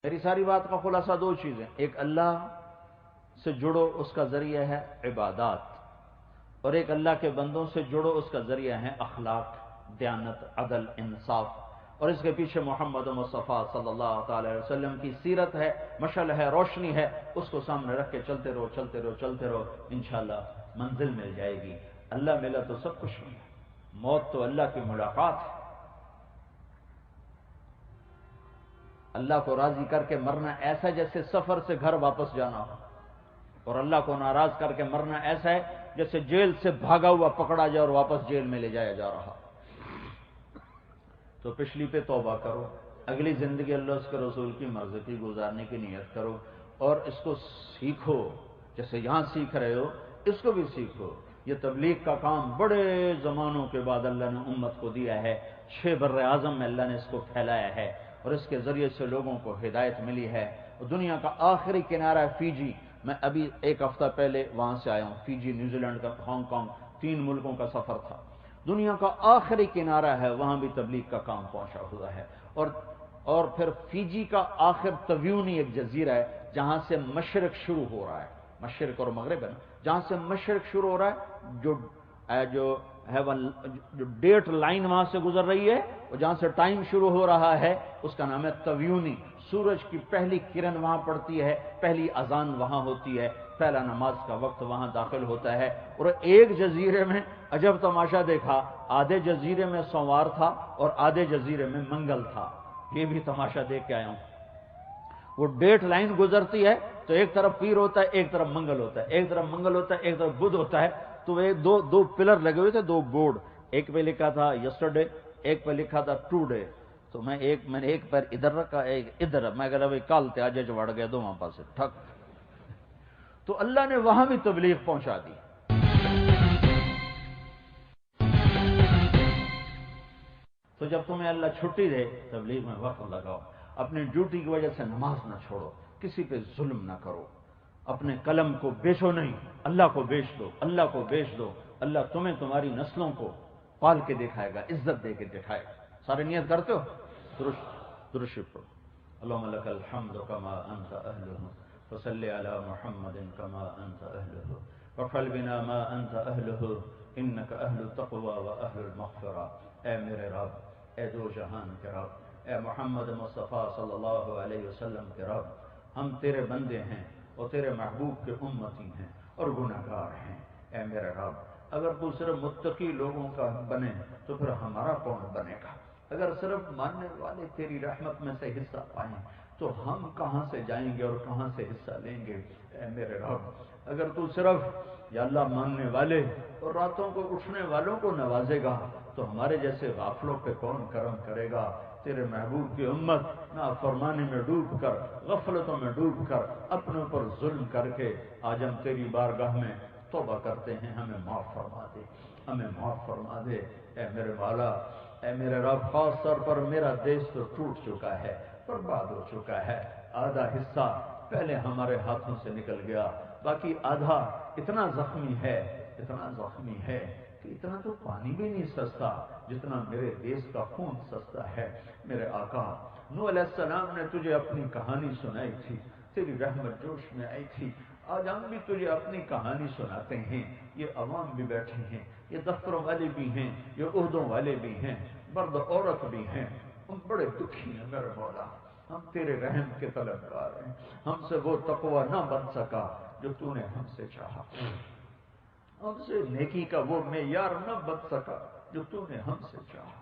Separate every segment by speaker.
Speaker 1: میری ساری بات کا خلاصہ دو چیزیں، ایک اللہ سے جڑو، اس کا ذریعہ ہے عبادات، اور ایک اللہ کے بندوں سے جڑو، اس کا ذریعہ ہے اخلاق، دیانت، عدل، انصاف، اور اس کے پیچھے محمد مصطفیٰ صلی اللہ تعالی علیہ وسلم کی سیرت ہے، مشعل ہے، روشنی ہے، اس کو سامنے رکھ کے چلتے رہو چلتے رہو چلتے رہو، انشاءاللہ منزل مل جائے گی۔ اللہ ملا تو سب کچھ ملا، موت تو اللہ کی ملاقات ہے۔ اللہ کو راضی کر کے مرنا ایسا جیسے سفر سے گھر واپس جانا ہو، اور اللہ کو ناراض کر کے مرنا ایسا ہے جیسے جیل سے بھاگا ہوا پکڑا جائے اور واپس جیل میں لے جایا جا رہا۔ تو پچھلی پہ توبہ کرو، اگلی زندگی اللہ اس کے رسول کی مرضی کی گزارنے کی نیت کرو، اور اس کو سیکھو، جیسے یہاں سیکھ رہے ہو اس کو بھی سیکھو۔ یہ تبلیغ کا کام بڑے زمانوں کے بعد اللہ نے امت کو دیا ہے، 6 بر اعظم میں اللہ نے اس کو پھیلایا ہے، اور اس کے ذریعے سے لوگوں کو ہدایت ملی ہے۔ اور دنیا کا آخری کنارہ ہے فیجی، میں ابھی 1 ہفتہ پہلے وہاں سے آیا ہوں، فیجی، نیوزی لینڈ کا، ہانگ کانگ، 3 ملکوں کا سفر تھا۔ دنیا کا آخری کنارہ ہے، وہاں بھی تبلیغ کا کام پہنچا ہوا ہے۔ اور پھر فیجی کا آخر تیونی ایک جزیرہ ہے جہاں سے مشرق شروع ہو رہا ہے، مشرق اور مغرب ہے نا، جہاں سے مشرق شروع ہو رہا ہے، جو ڈیٹ لائن وہاں سے گزر رہی ہے، اور جہاں سے ٹائم شروع ہو رہا ہے اس کا نام ہے تیونی۔ سورج کی پہلی کرن وہاں پڑتی ہے، پہلی اذان وہاں ہوتی ہے، پہلا نماز کا وقت وہاں داخل ہوتا ہے۔ اور ایک جزیرے میں عجب تماشا دیکھا، آدھے جزیرے میں سوموار تھا اور آدھے جزیرے میں منگل تھا۔ یہ بھی تماشا دیکھ کے آیا ہوں۔ وہ ڈیٹ لائن گزرتی ہے تو ایک طرف پیر ہوتا ہے، ایک طرف منگل ہوتا ہے، ایک طرف منگل ہوتا ہے، ایک طرف بدھ ہوتا ہے۔ تو دو پلر لگے ہوئے تھے، 2 بورڈ، ایک پہ لکھا تھا یسٹرڈے، ایک پہ لکھا تھا ٹوڈے۔ تو میں نے ایک پیر ادھر رکھا، ایک ادھر، میں کہا بھائی کل تے اج وڑ گئے دونوں پاسے ٹھک۔ تو اللہ نے وہاں بھی تبلیغ پہنچا دی۔ تو جب تمہیں اللہ چھٹی دے تبلیغ میں وقت لگاؤ، اپنی ڈیوٹی کی وجہ سے نماز نہ چھوڑو، کسی پہ ظلم نہ کرو، اپنے قلم کو بیچو نہیں، اللہ کو بیچ دو، اللہ کو بیچ دو۔ اللہ تمہیں تمہاری نسلوں کو پال کے دکھائے گا، عزت دے کے دکھائے گا۔ سارے نیت کرتے ہو؟ درشت پڑھو۔ اللہم لک الحمد کما انت اہلہ، فصلی علی محمد کما انت اہلہ، وافعل بنا ما انت اہلہ، انک اہل التقوی و اہل المغفرہ۔ اے میرے رب، اے دو جہان کے رب، اے محمد مصطفیٰ صلی اللہ علیہ وسلم کے رب، ہم تیرے بندے ہیں اور تیرے محبوب کے امتی ہیں اور گناہگار ہیں۔ اے میرے رب، اگر تو صرف متقی لوگوں کا بنے تو پھر ہمارا کون بنے گا؟ اگر صرف ماننے والے تیری رحمت میں سے حصہ پائیں تو ہم کہاں سے جائیں گے اور کہاں سے حصہ لیں گے؟ اے میرے رب، اگر تو صرف یا اللہ ماننے والے اور راتوں کو اٹھنے والوں کو نوازے گا تو ہمارے جیسے غافلوں پہ کون کرم کرے گا؟ تیرے محبوب کی امت نافرمانی میں ڈوب کر، غفلتوں میں ڈوب کر، اپنے اوپر ظلم کر کے آج ہم تیری بارگاہ میں توبہ کرتے ہیں، ہمیں معاف فرما دے، ہمیں معاف فرما دے۔ اے میرے مولا، اے میرے رب، خاص طور پر میرا دیش تو ٹوٹ چکا ہے، برباد ہو چکا ہے، آدھا حصہ پہلے ہمارے ہاتھوں سے نکل گیا، باقی آدھا اتنا زخمی ہے، اتنا زخمی ہے کہ اتنا تو پانی بھی نہیں سستا جتنا میرے دیش کا خون سستا ہے۔ میرے آقا نوح علیہ السلام نے تجھے اپنی کہانی سنائی تھی، تیری رحمت جوش میں آئی تھی، آج ہم بھی تجھے اپنی کہانی سناتے ہیں۔ یہ عوام بھی بیٹھے ہیں، یہ دفتروں والے بھی ہیں، یہ عہدوں والے بھی ہیں، مرد عورت بھی ہیں، ہم بڑے دکھی ہیں میرے مولا، ہم تیرے رحم کے طلبگار ہیں، ہم سے وہ تقوی نہ بن سکا جو تو نے ہم سے چاہا، ہم سے نیکی کا وہ معیار نہ بن سکا جو تو نے ہم سے چاہا،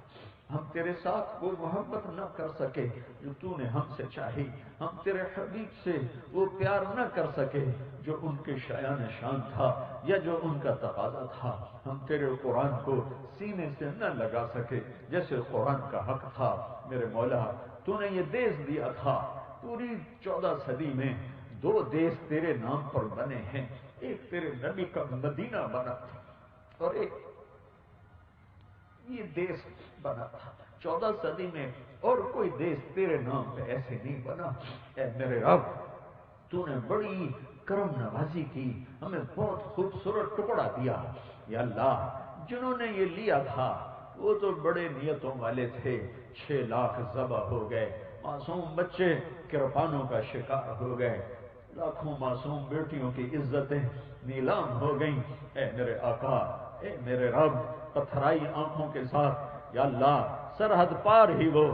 Speaker 1: ہم تیرے ساتھ وہ محبت نہ کر سکے جو تو نے ہم سے چاہی، ہم تیرے حبیب سے وہ پیار نہ کر سکے جو ان کے شایان شان تھا یا جو ان کا تقاضا تھا، ہم تیرے قرآن کو سینے سے نہ لگا سکے جیسے قرآن کا حق تھا۔ میرے مولا، تو نے یہ دیش دیا تھا، پوری 14 صدی میں 2 دیش تیرے نام پر بنے ہیں، ایک تیرے نبی کا مدینہ بنا تھا اور ایک یہ دیش بنا تھا 14 صدی میں، اور کوئی دیش تیرے نام پہ ایسے نہیں بنا۔ اے میرے رب، تو نے بڑی کرم نوازی کی، ہمیں بہت خوبصورت ٹکڑا دیا۔ یا اللہ، جنہوں نے یہ لیا تھا وہ تو بڑے نیتوں والے تھے، 6 لاکھ ذبح ہو گئے، معصوم بچے کرپانوں کا شکار ہو گئے، لاکھوں معصوم بیٹیوں کی عزتیں نیلام ہو گئیں۔ اے میرے آقا، اے میرے رب، پتھرائی آنکھوں کے ساتھ یا اللہ سرحد پار ہی وہ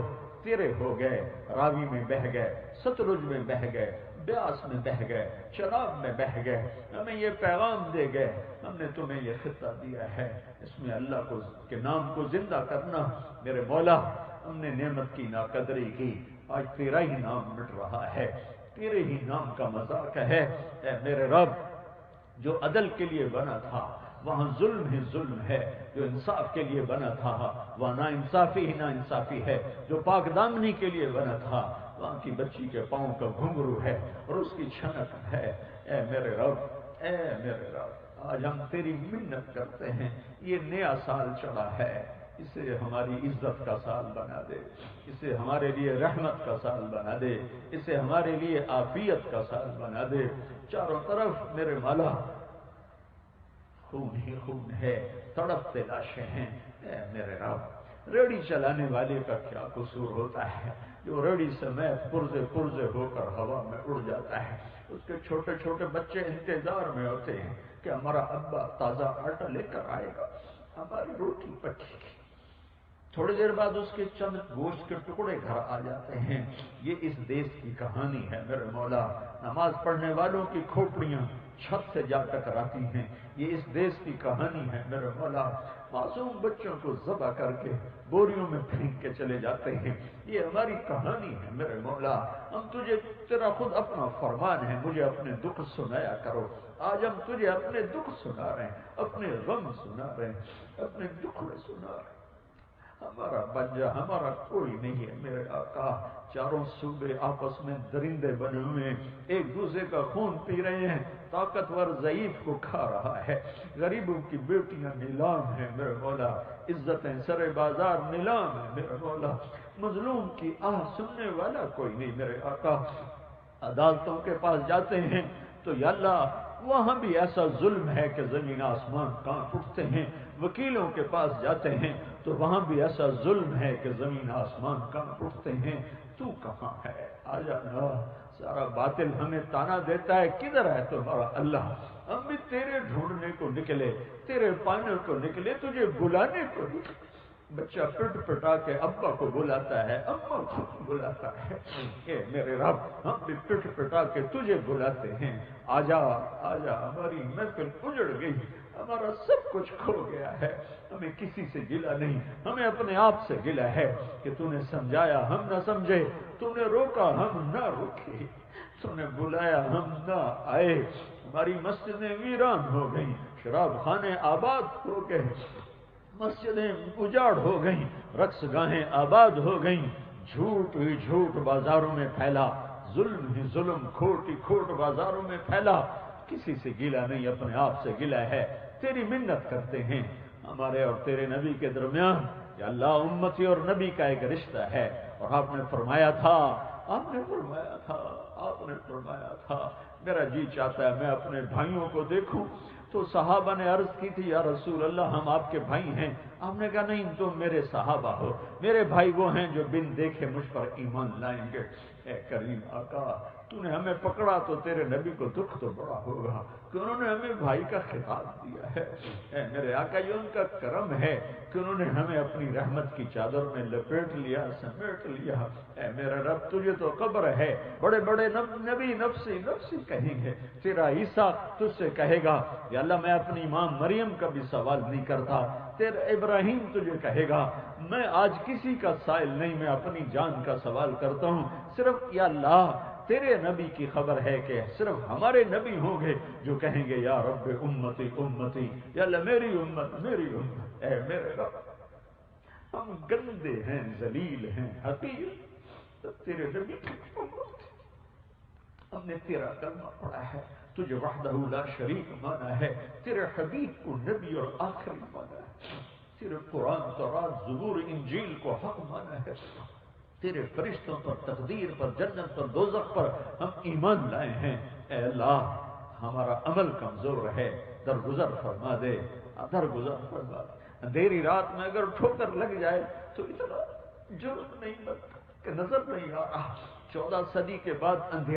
Speaker 1: تیرے ہو گئے، راوی میں بہ گئے، ستلج میں بہ گئے، بیاس میں بہ گئے، چناب میں بہ گئے، ہمیں یہ پیغام دے گئے، ہم نے تمہیں یہ خطہ دیا ہے، اس میں اللہ کے نام کو زندہ کرنا۔ میرے مولا، ہم نے نعمت کی ناقدری کی، آج تیرا ہی نام مٹ رہا ہے، تیرے ہی نام کا مذاق ہے۔ اے میرے رب، جو عدل کے لیے بنا تھا وہاں ظلم ہی ظلم ہے، جو انصاف کے لیے بنا تھا وہاں نا انصافی ہی نا انصافی ہے، جو پاک دامنی کے لیے بنا تھا وہاں کی بچی کے پاؤں کا گھنگرو ہے اور اس کی چھنک ہے۔ اے میرے رب، اے میرے رب، آج ہم تیری منت کرتے ہیں، یہ نیا سال چڑھا ہے، اسے ہماری عزت کا سال بنا دے، اسے ہمارے لیے رحمت کا سال بنا دے، اسے ہمارے لیے عافیت کا سال بنا دے۔ چاروں طرف میرے مولا خون ہی خون ہے، تڑپتے لاشیں ہیں۔ اے میرے رب، ریڑھی چلانے والے کا کیا قصور ہوتا ہے جو ریڑھی سمیت پرزے پرزے ہو کر ہوا میں اڑ جاتا ہے؟ اس کے چھوٹے چھوٹے بچے انتظار میں ہوتے ہیں کہ ہمارا ابا تازہ آٹا لے کر آئے گا، ہماری روٹی پکے گی۔ تھوڑی دیر بعد اس کے چند گوشت کے ٹکڑے گھر آ جاتے ہیں۔ یہ اس دیش کی کہانی ہے میرے مولا۔ نماز پڑھنے والوں کی کھوپڑیاں چھت سے جا ٹکراتی ہیں، یہ اس دیش کی کہانی ہے میرے مولا۔ معصوم بچوں کو ذبح کر کے بوریوں میں پھینک کے چلے جاتے ہیں، یہ ہماری کہانی ہے میرے مولا۔ ہم تجھے، تیرا خود اپنا فرمان ہے، مجھے اپنے دکھ سنایا کرو۔ آج ہم تجھے اپنے دکھ سنا رہے ہیں، اپنے غم سنا رہے ہیں، اپنے دکھ سنا رہے ہیں۔ ہمارا بنجا ہمارا کوئی نہیں ہے میرے آقا۔ چاروں صوبے آپس میں درندے بنے ہوئے ہیں، ایک دوسرے کا خون پی رہے ہیں، طاقتور ضعیف کو کھا رہا ہے، غریبوں کی بیٹیاں نیلام ہیں میرے مولا، عزتیں سر بازار نیلام ہیں میرے مولا، مظلوم کی آہ سننے والا کوئی نہیں میرے آقا۔ عدالتوں کے پاس جاتے ہیں تو یا اللہ وہاں بھی ایسا ظلم ہے کہ زمین آسمان کانپ اٹھتے ہیں، وکیلوں کے پاس جاتے ہیں تو وہاں بھی ایسا ظلم ہے کہ زمین آسمان کانپ اٹھتے ہیں۔ تو کہاں ہے؟ آ جانا، سارا باطل ہمیں تانا دیتا ہے، کدھر ہے تمہارا اللہ؟ ہم بھی تیرے ڈھونڈنے کو نکلے، تیرے پانے کو نکلے، تجھے بلانے کو نکلے۔ بچہ پٹ پٹا کے ابا کو بلاتا ہے، اماں کو بلاتا ہے۔ اے میرے رب، ہم بھی پٹ پٹا کے تجھے بلاتے ہیں، آجا آجا، ہماری محفل اجڑ گئی، ہمارا سب کچھ کھو گیا ہے، ہمیں کسی سے گلہ نہیں، ہمیں اپنے آپ سے گلہ ہے کہ تو نے سمجھایا ہم نہ سمجھے، تو نے روکا ہم نہ روکے، تو نے بلایا ہم نہ آئے، ہماری مسجدیں ویران ہو گئیں، شراب خانے آباد ہو گئے، مسجدیں اجاڑ ہو گئیں، رقص گاہیں آباد ہو گئیں، جھوٹ ہی جھوٹ بازاروں میں پھیلا، ظلم ہی ظلم، کھوٹ ہی کھوٹ بازاروں میں پھیلا۔ کسی سے گلہ نہیں، اپنے آپ سے گلہ ہے، تیری منت کرتے ہیں ہمارے اور تیرے نبی کے درمیان کہ اللہ امتی اور نبی کا ایک رشتہ ہے، اور آپ نے فرمایا تھا، آپ نے فرمایا تھا، آپ نے فرمایا تھا، میرا جی چاہتا ہے میں اپنے بھائیوں کو دیکھوں۔ تو صحابہ نے عرض کی تھی یا رسول اللہ ہم آپ کے بھائی ہیں، آپ نے کہا نہیں تم میرے صحابہ ہو، میرے بھائی وہ ہیں جو بن دیکھے مجھ پر ایمان لائیں گے۔ اے کریم آقا، تو نے ہمیں پکڑا تو تیرے نبی کو دکھ تو بڑا ہوگا کہ انہوں نے ہمیں بھائی کا خطاب دیا ہے۔ اے میرے آقا، یہ ان کا کرم ہے کہ انہوں نے ہمیں اپنی رحمت کی چادر میں لپیٹ لیا، سمیٹ لیا۔ اے میرا رب، تجھے تو قبر ہے، بڑے بڑے نبی نفسی نفسی کہیں گے، تیرا عیسیٰ تجھ سے کہے گا یا اللہ میں اپنی ماں مریم کا بھی سوال نہیں کرتا، تیرا ابراہیم تجھے کہے گا میں آج کسی کا سائل نہیں، میں اپنی جان کا سوال کرتا ہوں، صرف یا اللہ تیرے نبی کی خبر ہے کہ صرف ہمارے نبی ہوں گے جو کہیں گے یا رب امتی امتی، یا اللہ میری امت میری امت۔ اے میرے رب، ہم گندے ہیں، ذلیل ہیں، حقیر، تو تیرے نبی کی امت، ہم نے تیرا کلمہ پڑھا ہے، تجھے وحدہ لا شریک مانا ہے، تیرے حبیب کو نبی اور آخری مانا ہے، تیرے قرآن تورات زبور انجیل کو حق مانا ہے، تیرے فرشتوں پر، تقدیر پر، جنت پر، دوزخ پر ہم ایمان لائے ہیں۔ اے اللہ، ہمارا عمل کمزور ہے، درگزر فرما دے، درگزر فرما دے۔ اندھیری رات میں اگر ٹھوکر لگ جائے تو اتنا جرم نہیں بنتا، کہ نظر نہیں آ رہا 14 صدی کے بعد اندھیرا